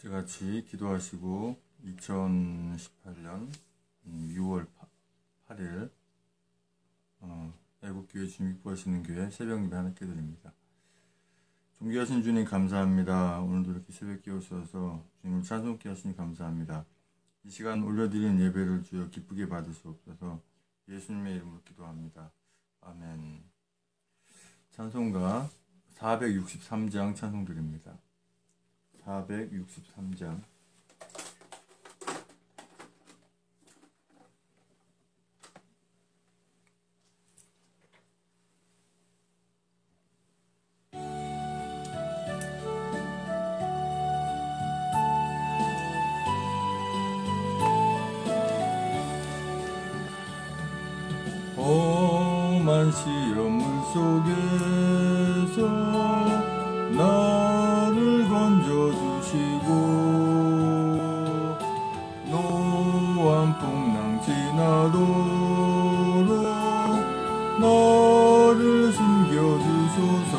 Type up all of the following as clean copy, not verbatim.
함께 같이 기도하시고 2018년 6월 8일 애국교회 주님 기뻐하시는 교회 새벽 예배 하나께 드립니다. 존귀하신 주님 감사합니다. 오늘도 이렇게 새벽에 오셔서 주님을 찬송케 하시니 감사합니다. 이 시간 올려드린 예배를 주여 기쁘게 받으시옵소서. 예수님의 이름으로 기도합니다. 아멘. 찬송가 463장 찬송 드립니다. 463장. 험한 시험물 속에서 나를 건져주시고 노한 풍랑 지나도록 나를 숨겨주소서.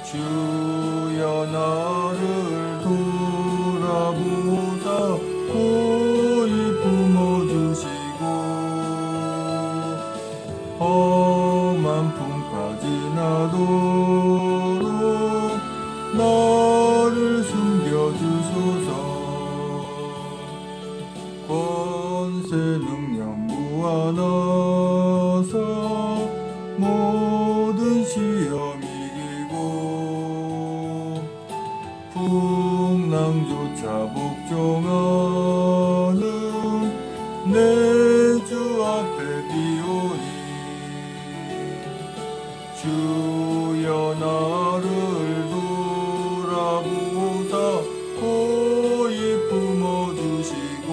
주여 나를 돌아보사 고이 품어주시고 험한 풍파 지나도록 나를 숨겨주소서. 권세 능력 무한하사 모든 시험 이기고 풍랑조차 복종하는 내 주 앞에 비오니 주여 나를 돌아보사 고이 품어주시고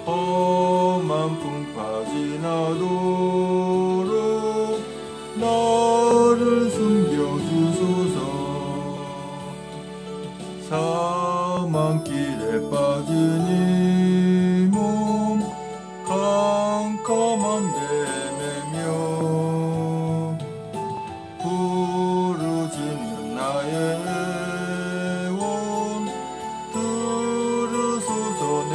험한 풍파 지나도록 나를 숨겨주소서. 사망길에 빠진 이 몸 캄캄한 뱀에며 부르짖는 나의 온 들으소서. 내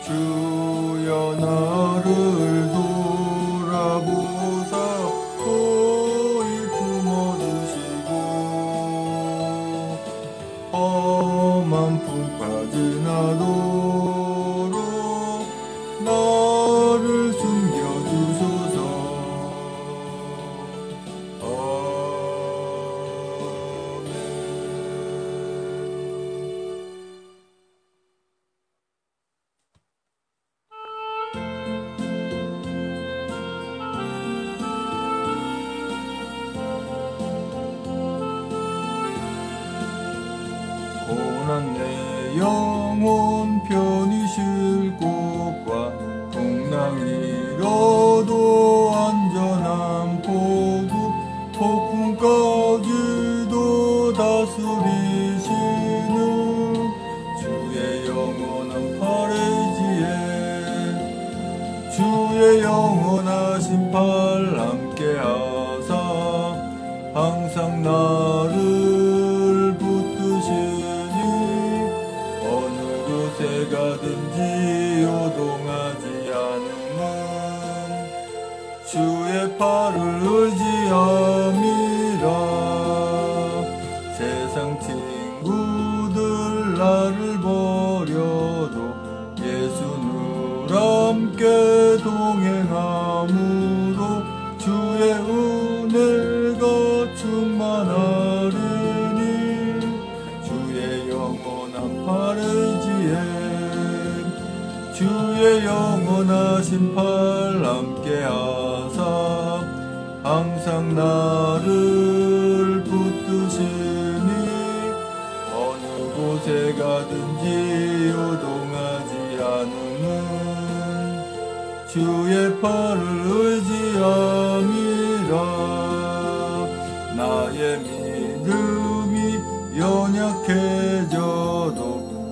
주여 나를 돌아보사 고이 품어주시고 험한 풍파 지나도록 나를 숨겨주소서. 고난 내 영혼 편히 쉴 곳과 풍랑이로도 안전한 포구 폭풍까지도 다스리시는 주의 영원한 팔의지에 주의 영원하신 팔 함께 하사 항상 나를 붙드시니 어느 곳에 가든지 요동하지 않음은 주의 팔을 의지함이라. 세상 친구들 나를 버려도 예수 늘 함께 동행함으로 주의 은혜가 충만하리니 주의 영원한 팔의지에 주의 영원하신 팔 함께 하사 항상 나를 붙드시니 어느 곳에 가든지 요동하지 않음은 주의 팔을 의지함이라. 나의 믿음이 연약해져도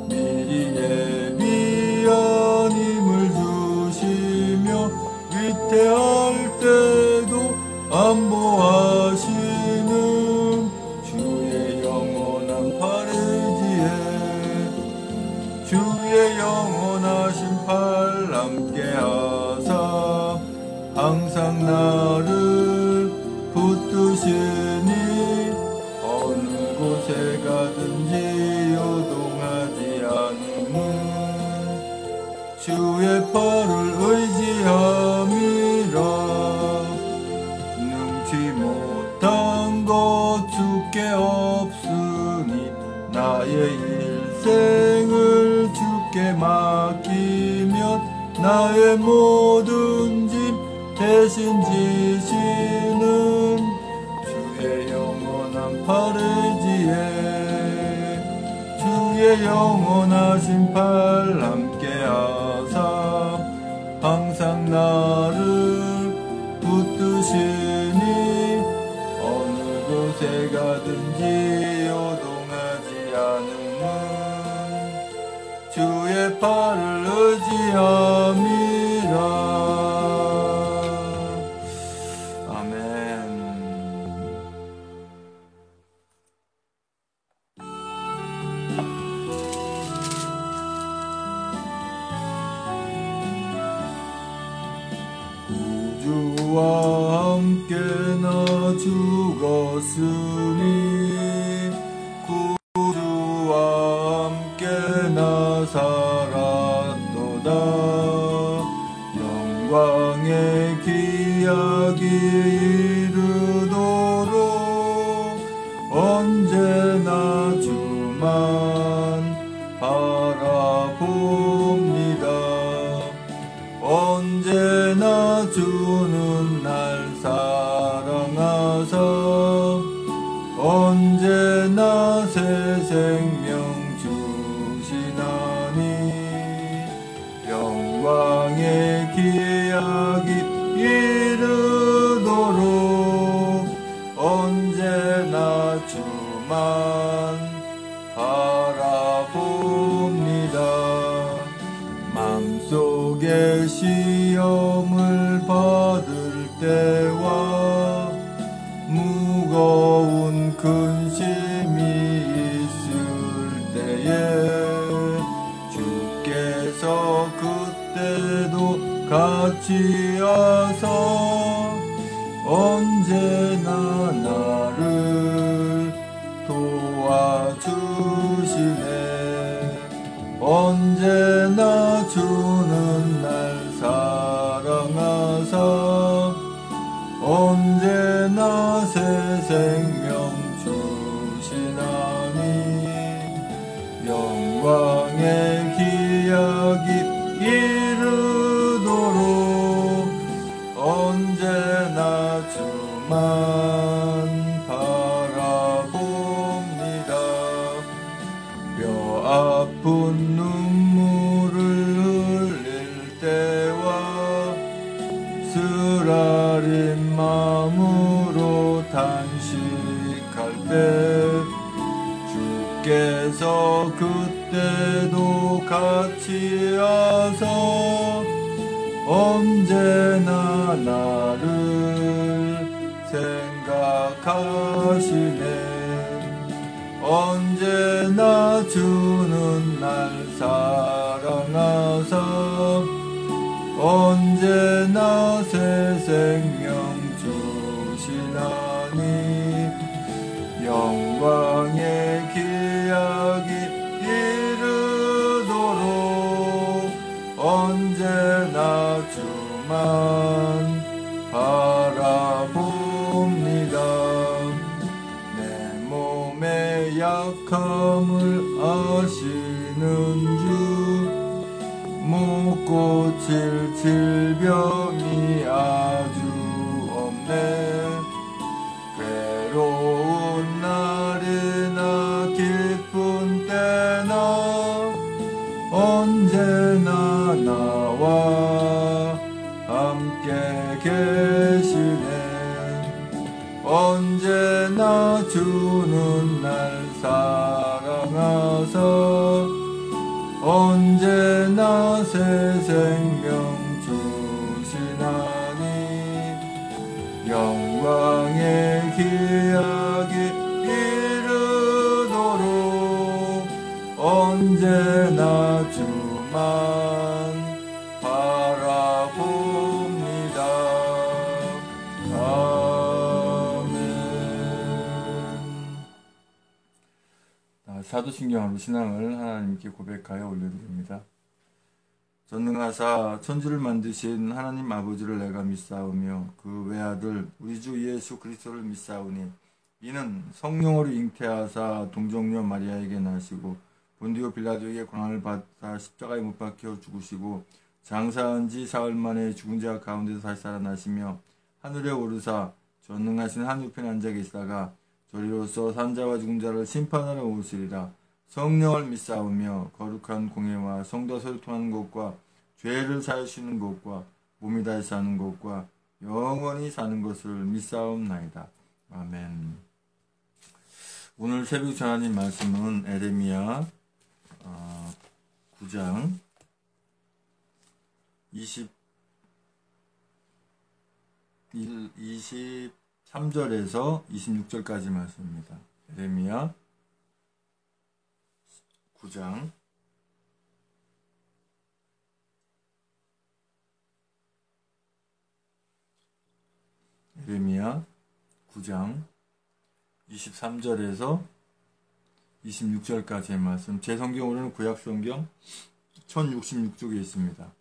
미리 예비한 힘을 주시며 위태할 때도 안보하시는 주의 영원한 팔의지에 주의 영원하신 팔 함께하사 항상 나를 붙드시니 어느 곳에 가든지 요동하지 않음은 주의 팔을 의지함이라. 능치 못한 것 주께 없으니 나의 일생을 주께 맡기면 나의 모든 짐 대신 지시는 주의 영원한 팔의지에 주의 영원하신 팔 함께하사 항상 나를 붙드시니 어느 곳에 가든지 요동하지 않음은 주의 팔을 의지함이라. 아멘. 구주와 함께 나 죽었으니 구주와 함께 나 살았도다. 영광의 기약이 이르도록 언제나 주만 바라봅니다. 언제나 주는 날 사랑하사 언제나 새 생명 주시나니 영광의 기약이 이르도록 언제나 주만 바라봅니다. 맘속에 시험을 받을 때와 무거운 근심이 있을 때에 주께서 그때도 같이 하사 언제나 나를 도와주시네. 언제나 주는 날 사랑하사 언제나 새 생명 주시나니 영광의 기약이 이르도록 언제나 주만 바라봅니다. 뼈 아픈 눈물을 흘릴 때와 쓰라린 마음으로 단식할 때 주께서 그때도 같이 하사 언제나 나를 생각하시네. 언제나 주는 날 사랑하사 언제나 새 생명 주시나니 영광의 기약이 이르도록 언제나 주만 바라봅니다. 내 몸의 약함을 아시는 주 못 고칠 질병이 아주 없네. 괴로운 날이나 기쁜 때나 언제나 나와 함께 계시네. 언제나 주는 날 사랑하사 언제나 새 생명 주시나니 영광의 기약이 이르도록 언제나 주만 바라봅니다. 아멘. 사도신경으로 신앙을 하나님께 고백하여 올려드립니다. 전능하사 천지를 만드신 하나님 아버지를 내가 믿사오며 그 외아들 우리 주 예수 그리스도를 믿사오니 이는 성령으로 잉태하사 동정녀 마리아에게 나시고 본디오 빌라도에게 고난을 받아 십자가에 못 박혀 죽으시고 장사한 지 사흘 만에 죽은 자 가운데서 다시 살아나시며 하늘에 오르사 전능하신 하늘편에 앉아 계시다가 저리로서 산자와 죽은 자를 심판하러 오시리라. 성령을 믿사오며 거룩한 공예와 성도 소통하는 것과 죄를 사하시는 것과 몸이 다시 사는 것과 영원히 사는 것을 믿사옵나이다. 아멘. 오늘 새벽 전하는 말씀은 에레미야 9장 23절에서 26절까지 말씀입니다. 에레미야 9장 23절에서 26절까지의 말씀. 제 성경으로는 구약성경 1066쪽에 있습니다.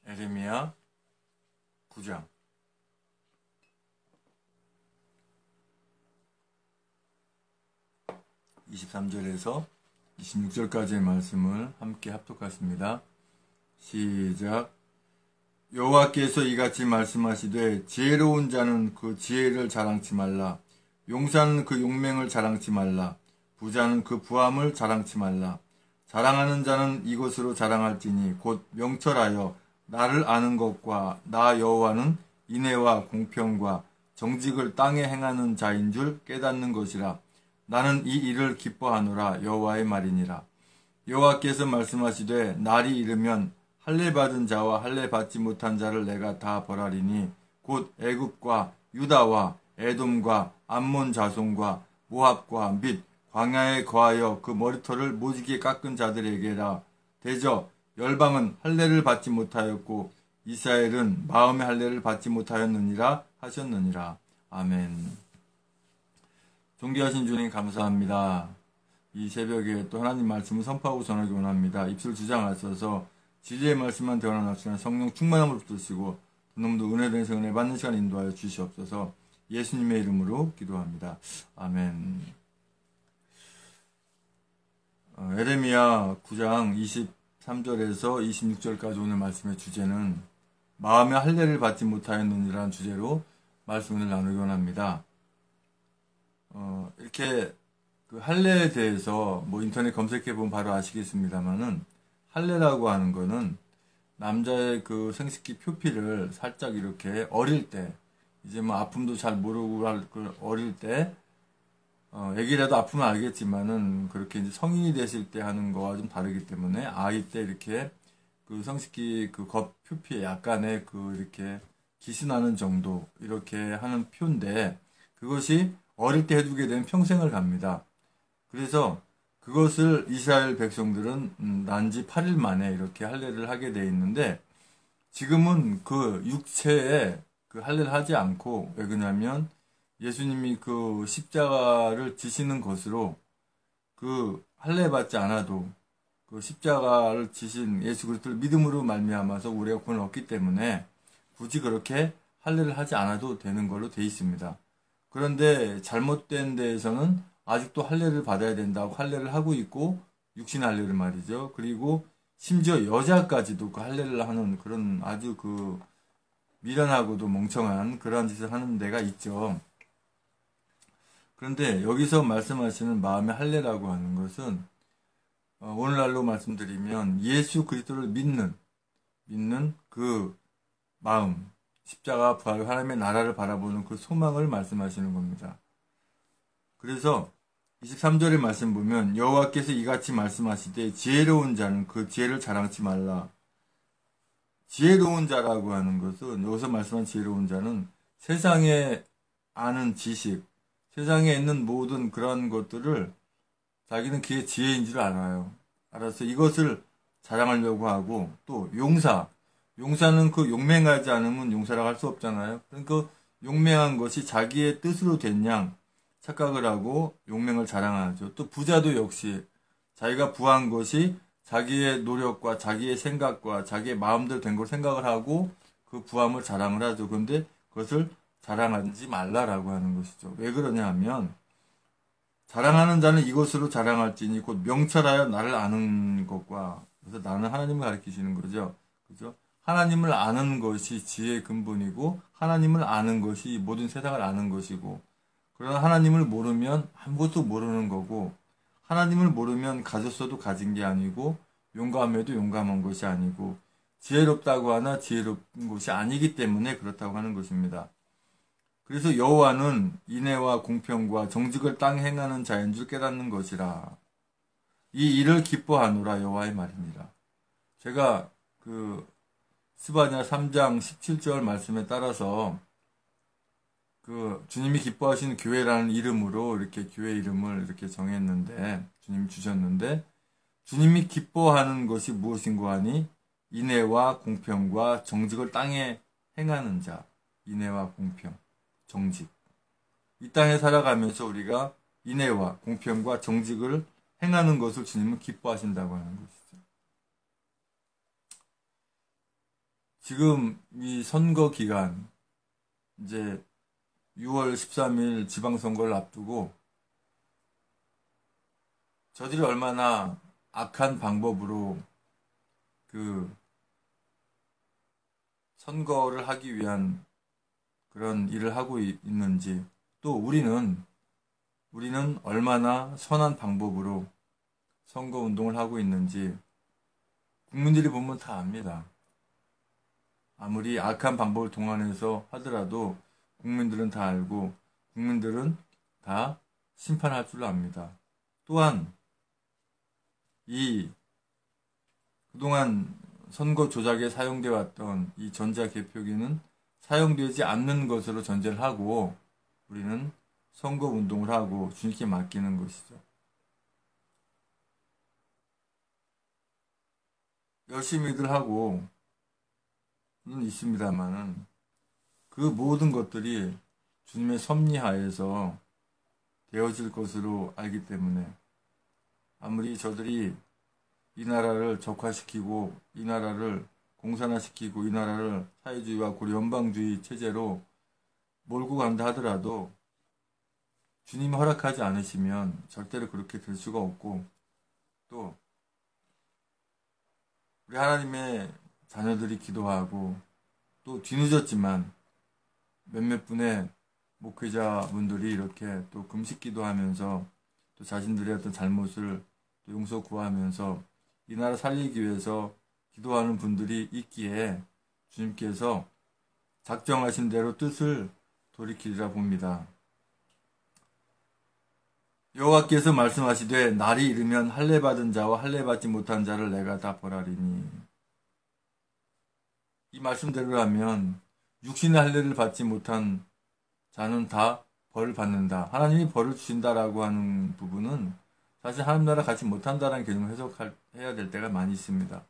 에레미야 9장 23절에서 26절까지의 말씀을 함께 합독하십니다. 시작. 여호와께서 이같이 말씀하시되 지혜로운 자는 그 지혜를 자랑치 말라. 용사는 그 용맹을 자랑치 말라. 부자는 그 부함을 자랑치 말라. 자랑하는 자는 이것으로 자랑할지니 곧 명철하여 나를 아는 것과 나 여호와는 인애와 공평과 정직을 땅에 행하는 자인 줄 깨닫는 것이라. 나는 이 일을 기뻐하노라. 여호와의 말이니라. 여호와께서 말씀하시되 날이 이르면 할례 받은 자와 할례 받지 못한 자를 내가 다 벌하리니 곧 애굽과 유다와 에돔과 암몬 자손과 모압과 및 광야에 거하여 그 머리털을 모지게 깎은 자들에게라. 대저 열방은 할례를 받지 못하였고 이스라엘은 마음의 할례를 받지 못하였느니라 하셨느니라. 아멘. 존귀하신 주님 감사합니다. 이 새벽에 또 하나님 말씀을 선포하고 전하기 원합니다. 입술 주장 앞서서 진리의 말씀만 대원하시는 성령 충만함을 붙드시고 너무도 은혜된 성은혜 받는 시간 인도하여 주시옵소서. 예수님의 이름으로 기도합니다. 아멘. 에레미야 9장 23절에서 26절까지 오늘 말씀의 주제는 마음의 할례를 받지 못하였느니라는 주제로 말씀을 나누기 원합니다. 이렇게 그 할례에 대해서 뭐 인터넷 검색해 보면 바로 아시겠습니다만은 할례라고 하는 거는 남자의 그 생식기 표피를 살짝 이렇게 어릴 때 이제 뭐 아픔도 잘 모르고 어릴 때 애기라도 아프면 알겠지만은 그렇게 이제 성인이 되실 때 하는 거와 좀 다르기 때문에 아이 때 이렇게 그 성식기 그 겉 표피에 약간의 그 이렇게 기스나는 정도 이렇게 하는 표인데 그것이 어릴 때 해두게 되면 평생을 갑니다. 그래서 그것을 이스라엘 백성들은 난지 8일 만에 이렇게 할례를 하게 돼 있는데 지금은 그 육체에 그 할례를 하지 않고 왜 그러냐면 예수님이 그 십자가를 지시는 것으로 그 할례 받지 않아도 그 십자가를 지신 예수 그리스도를 믿음으로 말미암아서 우리가 구원을 얻기 때문에 굳이 그렇게 할례를 하지 않아도 되는 걸로 돼 있습니다. 그런데 잘못된 데에서는 아직도 할례를 받아야 된다고 할례를 하고 있고 육신 할례를 말이죠. 그리고 심지어 여자까지도 그 할례를 하는 그런 아주 그 미련하고도 멍청한 그러한 짓을 하는 데가 있죠. 그런데 여기서 말씀하시는 마음의 할례라고 하는 것은 오늘날로 말씀드리면 예수 그리스도를 믿는 그 마음, 십자가 부활 하나님의 나라를 바라보는 그 소망을 말씀하시는 겁니다. 그래서 23절의 말씀 보면 여호와께서 이같이 말씀하시되 지혜로운 자는 그 지혜를 자랑치 말라. 지혜로운 자라고 하는 것은, 여기서 말씀한 지혜로운 자는 세상에 아는 지식, 세상에 있는 모든 그런 것들을 자기는 그게 지혜인 줄 알아요. 알아서 이것을 자랑하려고 하고, 또 용사는 그 용맹하지 않으면 용사라고 할 수 없잖아요. 그러니까 용맹한 것이 자기의 뜻으로 된 양 착각을 하고 용맹을 자랑하죠. 또 부자도 역시 자기가 부한 것이 자기의 노력과 자기의 생각과 자기의 마음대로 된 걸 생각을 하고 그 부함을 자랑을 하죠. 그런데 그것을 자랑하지 말라라고 하는 것이죠. 왜 그러냐 하면 자랑하는 자는 이것으로 자랑할지니 곧 명철하여 나를 아는 것과, 그래서 나는 하나님을 가리키시는 거죠. 그죠? 하나님을 아는 것이 지혜의 근본이고 하나님을 아는 것이 모든 세상을 아는 것이고, 그러나 하나님을 모르면 아무것도 모르는 거고, 하나님을 모르면 가졌어도 가진 게 아니고 용감해도 용감한 것이 아니고 지혜롭다고 하나 지혜로운 것이 아니기 때문에 그렇다고 하는 것입니다. 그래서 여호와는 인애와 공평과 정직을 땅에 행하는 자인 줄 깨닫는 것이라. 이 일을 기뻐하노라 여호와의 말입니다. 제가 그 스바냐 3장 17절 말씀에 따라서 그 주님이 기뻐하시는 교회라는 이름으로 이렇게 교회 이름을 이렇게 정했는데, 주님이 주셨는데, 주님이 기뻐하는 것이 무엇인고 하니 인애와 공평과 정직을 땅에 행하는 자. 인애와 공평, 정직. 이 땅에 살아가면서 우리가 인애와 공평과 정직을 행하는 것을 주님은 기뻐하신다고 하는 것이죠. 지금 이 선거 기간, 이제 6월 13일 지방선거를 앞두고 저들이 얼마나 악한 방법으로 그 선거를 하기 위한 그런 일을 하고 있는지, 또 우리는 얼마나 선한 방법으로 선거 운동을 하고 있는지 국민들이 보면 다 압니다. 아무리 악한 방법을 동원해서 하더라도 국민들은 다 알고 국민들은 다 심판할 줄 압니다. 또한 이 그동안 선거 조작에 사용되어 왔던 이 전자개표기는 사용되지 않는 것으로 전제를 하고 우리는 선거 운동을 하고 주님께 맡기는 것이죠. 열심히들 하고는 있습니다만은 그 모든 것들이 주님의 섭리하에서 되어질 것으로 알기 때문에 아무리 저들이 이 나라를 적화시키고 이 나라를 공산화시키고 이 나라를 사회주의와 고려연방주의 체제로 몰고 간다 하더라도 주님이 허락하지 않으시면 절대로 그렇게 될 수가 없고, 또 우리 하나님의 자녀들이 기도하고 또 뒤늦었지만 몇몇 분의 목회자분들이 이렇게 또 금식 기도하면서 또 자신들의 어떤 잘못을 또 용서 구하면서 이 나라 살리기 위해서 기도하는 분들이 있기에 주님께서 작정하신 대로 뜻을 돌이키리라 봅니다. 여호와께서 말씀하시되 날이 이르면 할례 받은 자와 할례 받지 못한 자를 내가 다 벌하리니. 이 말씀대로라면 육신의 할례를 받지 못한 자는 다 벌을 받는다. 하나님이 벌을 주신다라고 하는 부분은 사실 하나님 나라 가지 못한다라는 개념을 해석해야 될 때가 많이 있습니다.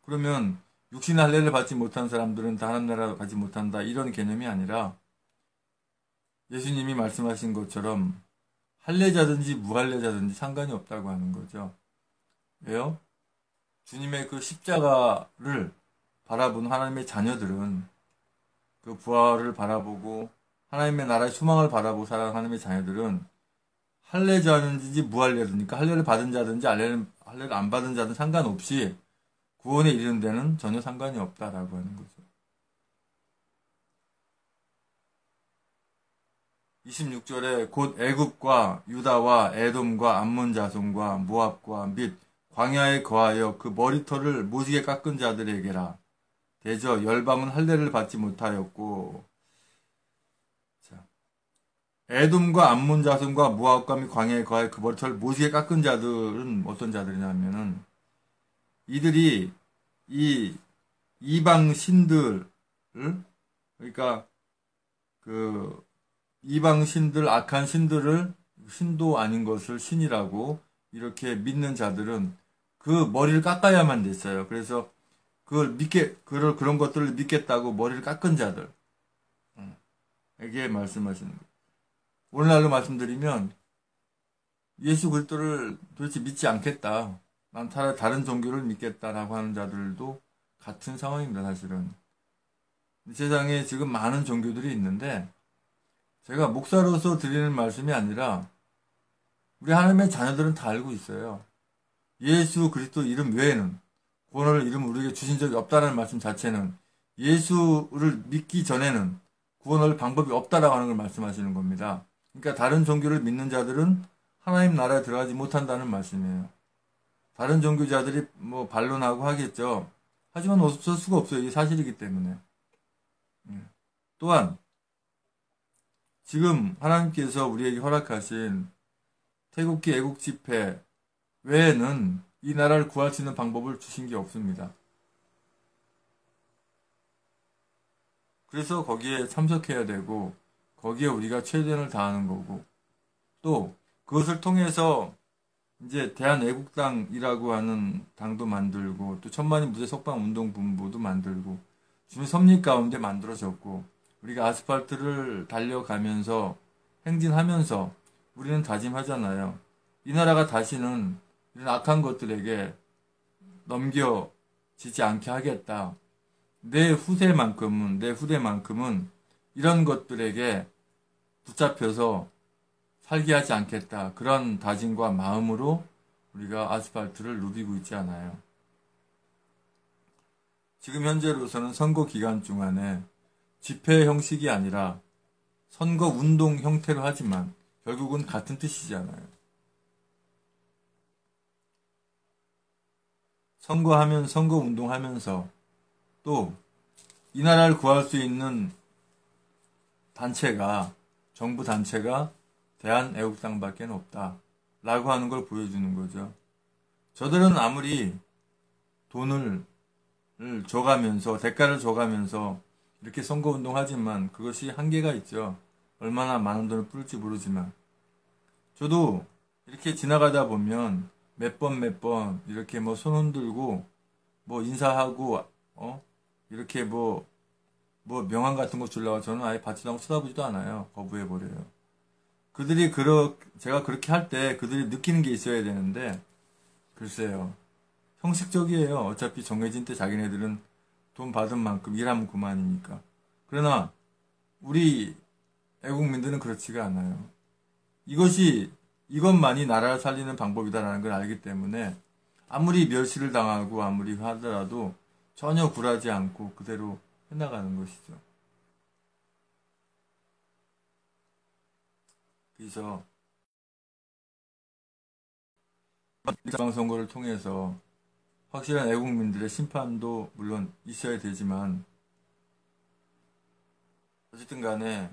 그러면 육신의 할례를 받지 못한 사람들은 다 하나님 나라 가지 못한다, 이런 개념이 아니라 예수님이 말씀하신 것처럼 할례자든지 무할례자든지 상관이 없다고 하는 거죠. 왜요? 주님의 그 십자가를 바라본 하나님의 자녀들은 그 부활을 바라보고 하나님의 나라의 소망을 바라보고 살아가는 하나님의 자녀들은 할례자든지 무할례든지, 할례를 받은 자든지 할례를 안 받은 자든 상관없이 구원에 이르는 데는 전혀 상관이 없다라고 하는 거죠. 26절에 곧 애굽과 유다와 에돔과 암몬 자손과 모압과 및 광야에 거하여 그 머리털을 모지게 깎은 자들에게라. 대저 열방은 할례를 받지 못하였고. 자, 에돔과 암몬 자손과 모압과 및 광야에 거하여 그 머리털을 모지게 깎은 자들은 어떤 자들이냐면은 이들이 이 이방 신들을, 그러니까 그 이방 신들, 악한 신들을 신도 아닌 것을 신이라고 이렇게 믿는 자들은 그 머리를 깎아야만 됐어요. 그래서 그런 것들을 믿겠다고 머리를 깎은 자들, 에게 말씀하시는 거예요. 오늘날로 말씀드리면 예수 그리스도를 도대체 믿지 않겠다. 난 차라리 다른 종교를 믿겠다라고 하는 자들도 같은 상황입니다, 사실은. 세상에 지금 많은 종교들이 있는데 제가 목사로서 드리는 말씀이 아니라 우리 하나님의 자녀들은 다 알고 있어요. 예수 그리스도 이름 외에는 구원을 이름 우리에게 주신 적이 없다는 말씀 자체는 예수를 믿기 전에는 구원할 방법이 없다라고 하는 걸 말씀하시는 겁니다. 그러니까 다른 종교를 믿는 자들은 하나님 나라에 들어가지 못한다는 말씀이에요. 다른 종교자들이 뭐 반론하고 하겠죠. 하지만 어쩔 수가 없어요. 이게 사실이기 때문에. 또한 지금 하나님께서 우리에게 허락하신 태국기 애국 집회 외에는 이 나라를 구할 수 있는 방법을 주신 게 없습니다. 그래서 거기에 참석해야 되고 거기에 우리가 최선을 다하는 거고 또 그것을 통해서 이제 대한애국당이라고 하는 당도 만들고 또 천만인 무대 석방운동본부도 만들고 주민 섭리 가운데 만들어졌고 우리가 아스팔트를 달려가면서 행진하면서 우리는 다짐하잖아요. 이 나라가 다시는 이런 악한 것들에게 넘겨지지 않게 하겠다. 내 후대만큼은 이런 것들에게 붙잡혀서 살게 하지 않겠다. 그런 다짐과 마음으로 우리가 아스팔트를 누비고 있지 않아요. 지금 현재로서는 선거 기간 중간에 집회 형식이 아니라 선거 운동 형태로 하지만 결국은 같은 뜻이잖아요. 선거 운동하면서 또 이 나라를 구할 수 있는 단체가 정부 단체가 대한애국당밖에 없다 라고 하는 걸 보여주는 거죠. 저들은 아무리 돈을 줘가면서 대가를 줘가면서 이렇게 선거운동 하지만 그것이 한계가 있죠. 얼마나 많은 돈을 뿌릴지 모르지만 저도 이렇게 지나가다 보면 몇 번 이렇게 뭐 손 흔들고 뭐 인사하고 이렇게 뭐 명함 같은 거 주려고 저는 아예 받지도 않고 쳐다보지도 않아요. 거부해버려요. 제가 그렇게 할 때 그들이 느끼는 게 있어야 되는데 글쎄요. 형식적이에요. 어차피 정해진 때 자기네들은 돈 받은 만큼 일하면 그만이니까. 그러나 우리 애국민들은 그렇지가 않아요. 이것만이 나라를 살리는 방법이다라는 걸 알기 때문에 아무리 멸시를 당하고 아무리 하더라도 전혀 굴하지 않고 그대로 해나가는 것이죠. 그래서 지방선거를 통해서 확실한 애국민들의 심판도 물론 있어야 되지만 어쨌든 간에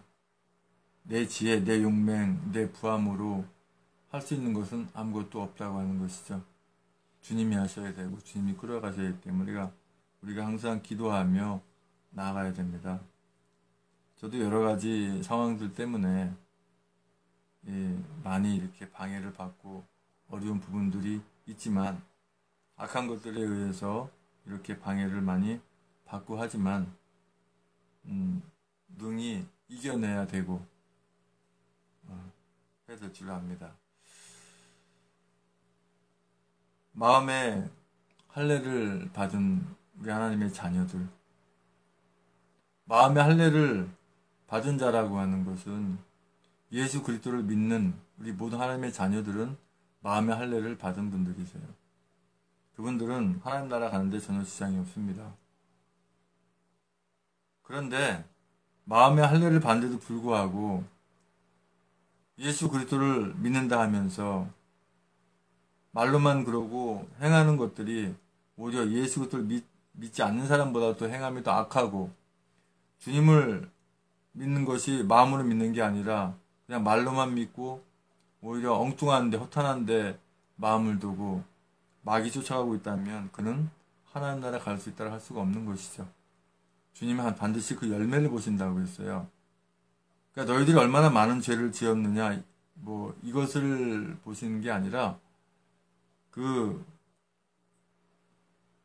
내 지혜, 내 용맹, 내 부함으로 할 수 있는 것은 아무것도 없다고 하는 것이죠. 주님이 하셔야 되고 주님이 끌어가셔야 되기 때문에 우리가 항상 기도하며 나아가야 됩니다. 저도 여러 가지 상황들 때문에 많이 이렇게 방해를 받고 어려운 부분들이 있지만 악한 것들에 의해서 이렇게 방해를 많이 받고 하지만 능히 이겨내야 되고 해야 될 줄 압니다. 마음에 할례를 받은 우리 하나님의 자녀들, 마음의 할례를 받은 자라고 하는 것은 예수 그리스도를 믿는 우리 모든 하나님의 자녀들은 마음의 할례를 받은 분들이세요. 그분들은 하나님 나라 가는데 전혀 지장이 없습니다. 그런데 마음의 할례를 받는데도 불구하고 예수 그리스도를 믿는다 하면서 말로만 그러고 행하는 것들이 오히려 예수 그리스도를 믿지 않는 사람보다 더 행함이 더 악하고 주님을 믿는 것이 마음으로 믿는 게 아니라 그냥 말로만 믿고 오히려 엉뚱한데 허탄한데 마음을 두고 마귀 쫓아가고 있다면 그는 하나님 나라 갈 수 있다고 할 수가 없는 것이죠. 주님은 반드시 그 열매를 보신다고 했어요. 그러니까 너희들이 얼마나 많은 죄를 지었느냐, 뭐 이것을 보시는 게 아니라 그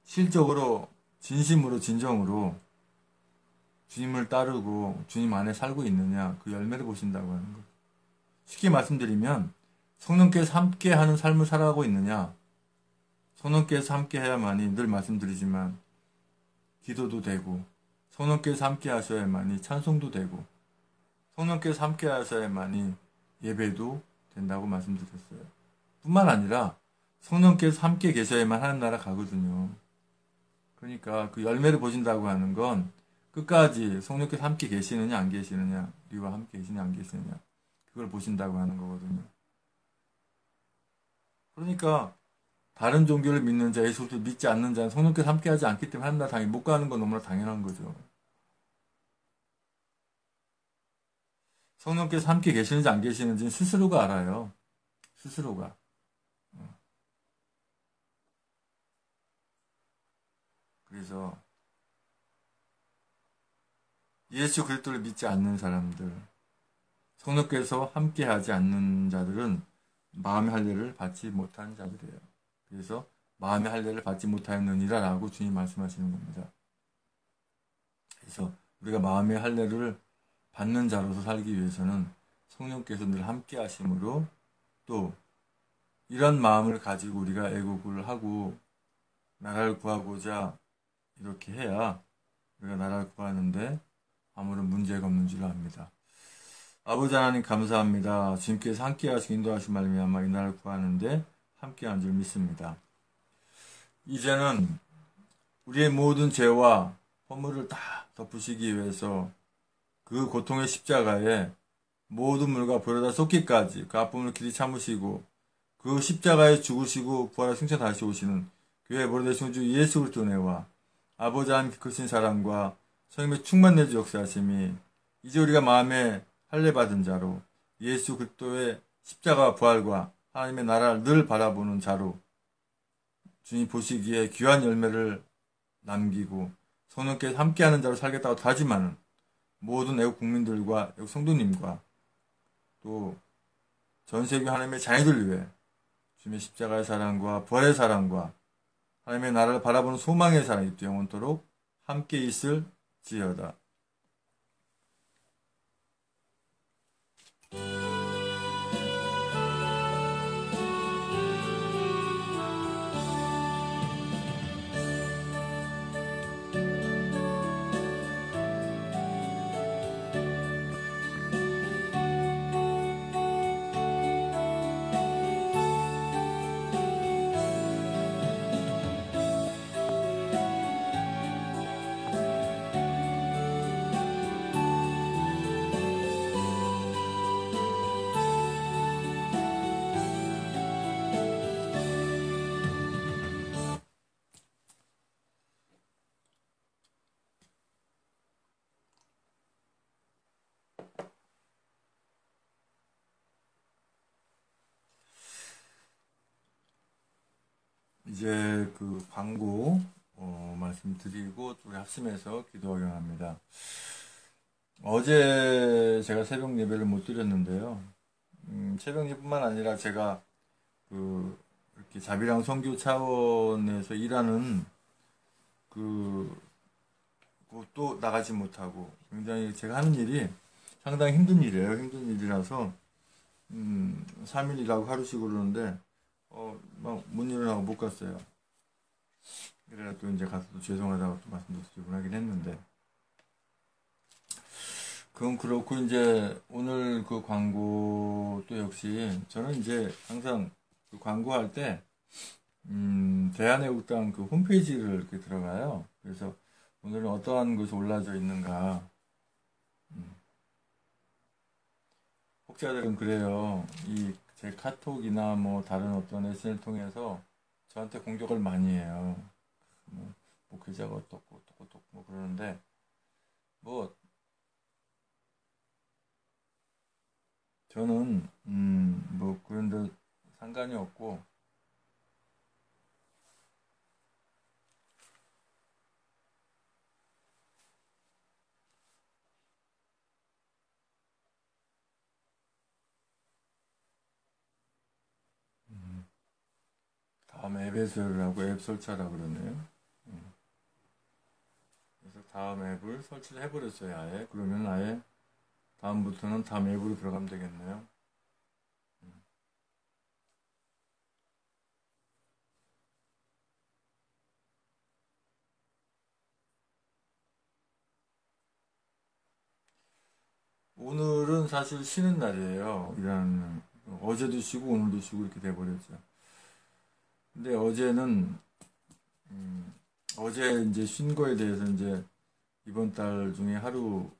실적으로 진심으로 진정으로 주님을 따르고 주님 안에 살고 있느냐, 그 열매를 보신다고 하는 것. 쉽게 말씀드리면 성령께서 함께하는 삶을 살아가고 있느냐, 성령께서 함께해야만이, 늘 말씀드리지만 기도도 되고, 성령께서 함께하셔야만이 찬송도 되고, 성령께서 함께하셔야만이 예배도 된다고 말씀드렸어요. 뿐만 아니라 성령께서 함께 계셔야만 하나님 나라 가거든요. 그러니까 그 열매를 보신다고 하는 건 끝까지 성령께서 함께 계시느냐 안 계시느냐, 우리와 함께 계시느냐 안 계시느냐, 그걸 보신다고 하는 거거든요. 그러니까 다른 종교를 믿는 자, 예수를 믿지 않는 자는 성령께서 함께하지 않기 때문에 하나님 나라 당연히 못 가는 건 너무나 당연한 거죠. 성령께서 함께 계시는지 안 계시는지는 스스로가 알아요. 스스로가. 그래서 예수 그리스도를 믿지 않는 사람들, 성령께서 함께하지 않는 자들은 마음의 할례를 받지 못한 자들이에요. 그래서 마음의 할례를 받지 못하였느니라 라고 주님 말씀하시는 겁니다. 그래서 우리가 마음의 할례를 받는 자로서 살기 위해서는 성령께서 늘 함께 하심으로, 또 이런 마음을 가지고 우리가 애국을 하고 나라를 구하고자 이렇게 해야 우리가 나라를 구하는데 아무런 문제가 없는 줄 압니다. 아버지 하나님 감사합니다. 주님께서 함께 하시고 인도하신 말미암아 이 나라를 구하는데 함께한 줄 믿습니다. 이제는 우리의 모든 죄와 허물을 다 덮으시기 위해서 그 고통의 십자가에 모든 물과 불에다 쏟기까지 그 아픔을 길이 참으시고 그 십자가에 죽으시고 부활의 승천 다시 오시는 교회의 머리되신 주 예수 그리스도 은혜와 아버지 하나님 크신 사랑과 성령의 충만 내주 역사하심이 이제 우리가 마음에 할례 받은 자로 예수 그리스도의 십자가 부활과 하나님의 나라를 늘 바라보는 자로 주님 보시기에 귀한 열매를 남기고 성령께서 함께하는 자로 살겠다고 다짐하는 모든 애국 국민들과 애국 성도님과 또 전세계 하나님의 자녀들 위해 주님의 십자가의 사랑과 부활의 사랑과 하나님의 나라를 바라보는 소망의 사랑이 또 영원토록 함께 있을지어다. 이제 그 광고 말씀드리고 우리 합심해서 기도하기 합니다. 어제 제가 새벽 예배를 못 드렸는데요. 새벽 예배뿐만 아니라 제가 그 이렇게 자비랑 선교 차원에서 일하는 또 나가지 못하고 굉장히 제가 하는 일이 상당히 힘든 일이에요. 힘든 일이라서 3일이라고 하루씩 그러는데 막 못 일어나고 못 갔어요. 그래서 또 이제 가서 또 죄송하다고 또 말씀도 드리고 하긴 했는데, 그건 그렇고 이제 오늘 그 광고 또 역시 저는 이제 항상 그 광고할 때 대한애국당 그 홈페이지를 이렇게 들어가요. 그래서 오늘은 어떠한 것이 올라져 있는가. 혹자들은 그래요. 이 제 카톡이나 뭐 다른 어떤 SNS를 통해서 저한테 공격을 많이 해요. 뭐 목회자가 어떻고 뭐 그러는데, 뭐 저는 뭐 그런데 상관이 없고, 다음 앱 해설을 하고 앱 설치하라고 그러네요. 그래서 다음 앱을 설치를 해버렸어요, 아예. 그러면 아예 다음부터는 다음 앱으로 들어가면 되겠네요. 오늘은 사실 쉬는 날이에요. 일하는, 어제도 쉬고 오늘도 쉬고 이렇게 돼버렸죠. 근데 어제는, 어제 이제 쉰 거에 대해서 이제 이번 달 중에 하루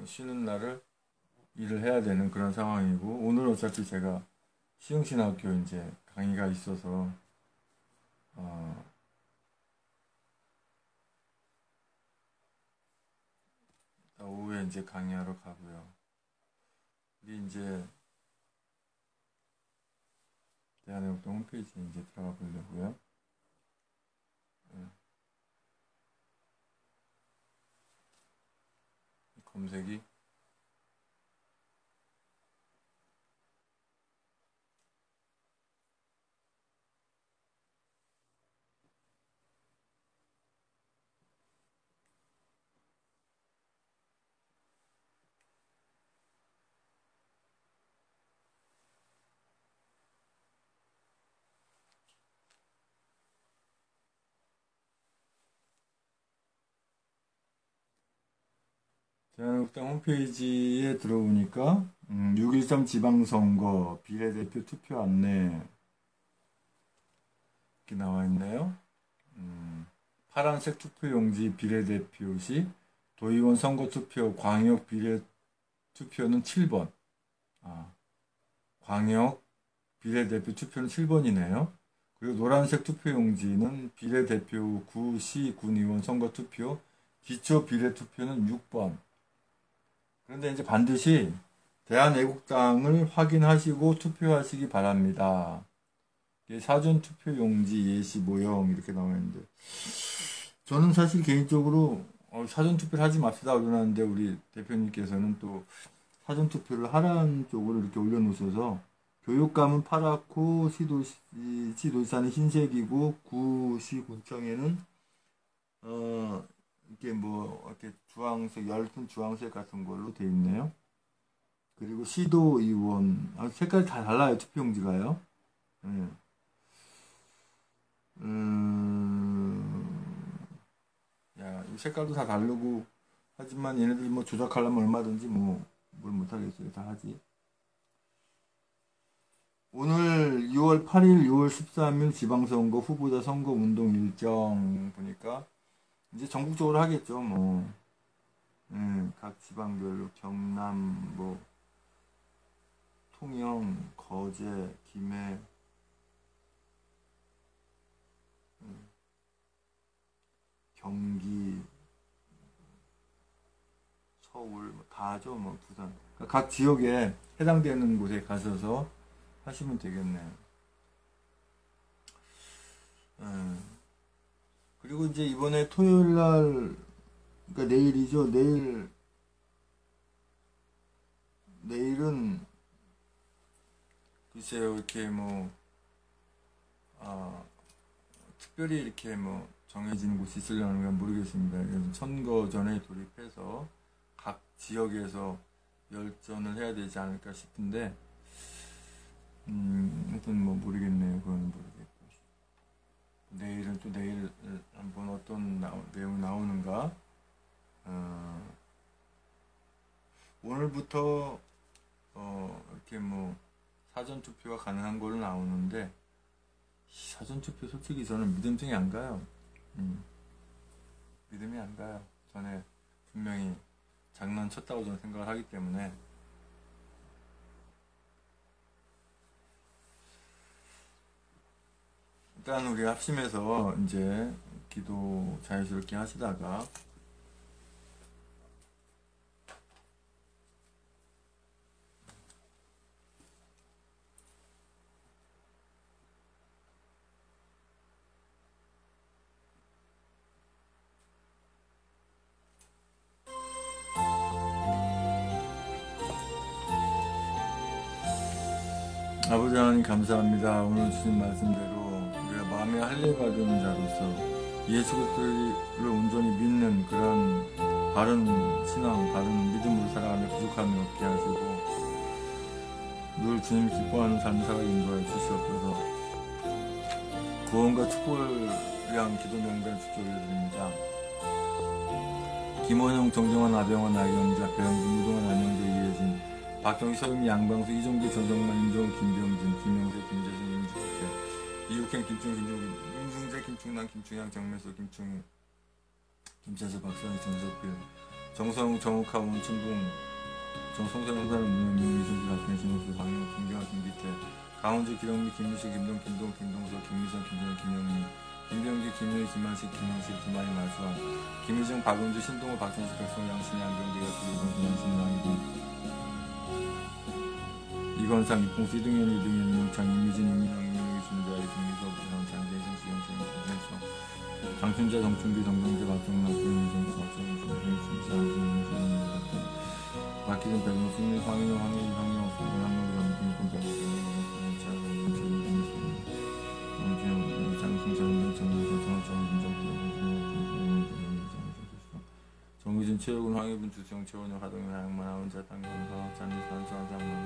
쉬는 날을 일을 해야 되는 그런 상황이고, 오늘 어차피 제가 시흥신학교 이제 강의가 있어서, 어, 오후에 이제 강의하러 가고요. 우리 이제 대한애국당 홈페이지에 이제 들어가 보려고요. 검색이 대한애국당 홈페이지에 들어오니까 6.13 지방선거 비례대표 투표 안내 이렇게 나와 있네요. 파란색 투표용지 비례대표 시 도의원 선거투표 광역 비례투표는 7번. 아, 광역 비례대표 투표는 7번이네요. 그리고 노란색 투표용지는 비례대표 구시 군의원 선거투표 기초 비례투표는 6번. 그런데 이제 반드시 대한애국당을 확인하시고 투표하시기 바랍니다. 사전투표용지 예시 모형 이렇게 나와 있는데 저는 사실 개인적으로 사전투표를 하지 맙시다 그러는데 우리 대표님께서는 또 사전투표를 하라는 쪽으로 이렇게 올려놓으셔서 교육감은 파랗고 시도지사는 흰색이고 구시군청에는 이렇게 뭐 이렇게 주황색 엷은 주황색 같은 걸로 돼 있네요. 그리고 시도의원 색깔이 다 달라요 투표용지가요. 네. 야, 이 색깔도 다 다르고 하지만 얘네들 뭐 조작하려면 얼마든지 뭐 뭘 못하겠어요. 다 하지. 오늘 6월 8일, 6월 13일 지방선거 후보자 선거 운동 일정 보니까 이제 전국적으로 하겠죠. 뭐 각 지방별로 경남, 뭐 통영, 거제, 김해, 경기, 서울 다 하죠. 뭐 부산 그러니까 각 지역에 해당되는 곳에 가셔서 하시면 되겠네요. 그리고 이제 이번에 토요일 날 그러니까 내일이죠. 내일은 글쎄요 이렇게 뭐 특별히 이렇게 뭐 정해진 곳이 있으려는 건 모르겠습니다. 그래서 선거 전에 돌입해서 각 지역에서 열전을 해야 되지 않을까 싶은데 하여튼 뭐 모르겠네요. 그건 모르겠고 내일은 또 내일 한번 어떤 내용 나오는가 오늘부터 이렇게 뭐 사전투표가 가능한 걸로 나오는데 사전투표 솔직히 저는 믿음증이 안 가요. 믿음이 안 가요. 전에 분명히 장난쳤다고 저는 생각을 하기 때문에 일단 우리 합심해서 이제 기도 자유스럽게 하시다가 아버지 하나님 감사합니다. 오늘 주신 말씀대로 우리가 하나님의 할례 받은 자로서 예수 그리스도를 온전히 믿는 그런 바른 신앙, 바른 믿음으로 살아가며 부족함이 없게 하시고 늘 주님 기뻐하는 삶 살아가게 인도하여 주시옵소서. 구원과 축복을 위한 기도 명단 주께 올려드립니다. 김원영, 정정환, 아병원, 나경자, 배영준, 무동환, 안영재, 이혜진, 박경희, 서유미, 양방수, 이종기, 전정만, 임정우, 김병진, 김영세, 김재승, 임주태, 이육행, 김충, 김종기, 임승재, 김충남, 김충향, 정매수, 김충희, 김차서, 박선희, 정석필, 정성, 정욱하, 원춘봉, 정성선, 홍사람, 문현민, 이승기, 박현, 신호수, 박영, 김경아, 김기태, 강원주, 기령미, 김미식, 김동, 김동석, 김미선, 김준호, 김영민, 김병기, 김효희, 김한식, 김영실, 김하희, 말수환, 김희정, 박은주, 신동호, 박찬식, 백성, 양신이, 안경재, 이건수, 양신이, 양희동, 이건상, 이풍수, 이등현, 이명창, 이미진, 이민영, 이민영이, 순자, 이승미서, 부산, 장재성, 수영생, 김준성, 장춘자, 정춘기, 정정재, 박정남, 김민정, 박정남, 김승사, 김민정, 박기준, 백명, 승민, 황인호, 황혜인, 황영, 성공, 한명으로 김군, 백명, 정의진, 최혁은, 황희분, 주수영, 최원영, 하동현, 하영만, 하원자, 땅경서, 잔디산, 장만만,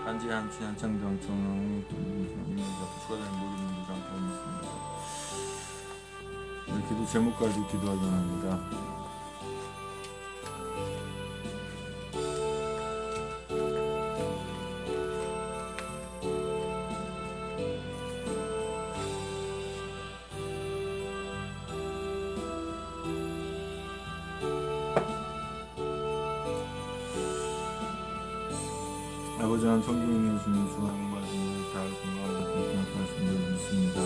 한지, 한치, 한창정, 정영이, 이명자, 추가된 모든 분들 장포함이 있습니다. 기도 제목까지 기도하기 원합니다. 아버지 하나님, 성경에 주님 주하는 말씀을 잘 건강하고 공평하신 믿습니다.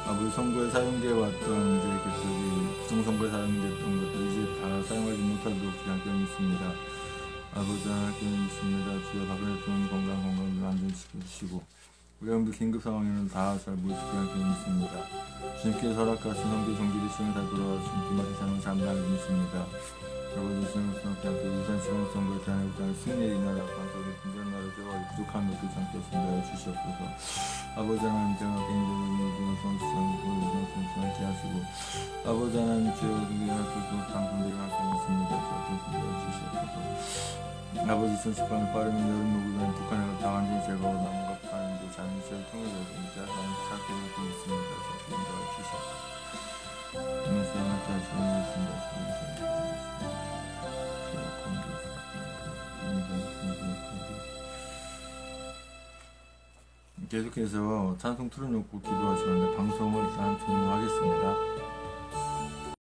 아버지 선거에 사용되어 왔던 이제 것들이 부정선거에 사용됐던 것들이 이제 다 사용하지 못하도록 기한께 믿습니다. 아버지 하나님 믿습니다. 주여 박근혜 대통령 건강을 안전시켜 주시고 우리 여러분들 긴급 상황에는 다 잘 모일 수 있게 하게 믿습니다. 주님께서 허락하신 선교 정기를 시행에 다 돌아와주신 기막히 사는 잠당을 믿습니다. 아버지 주님께서 우선 지방선거에 대한 국장의 승리의 이 나라 방송의 분전 나라 대화의 부족한 것도 잠께 신뢰해 주시옵소서. 아버지 하나님 제가 굉장히 선수장께 하시고 아버지 하나님 주여 우리가 당선되게 하시고 있습니다. 주여 주시옵소서. 아버지 2018년 빠르면 여름 노구단 북한에 다 완전히 제거하고 남은 것 하는데 자연시를 통해서 진짜 찾게 되고 있습니다. 주여 주시옵소서. 인생을 다시 있습니다. 계속해서 찬송 틀어놓고 기도하시는데 방송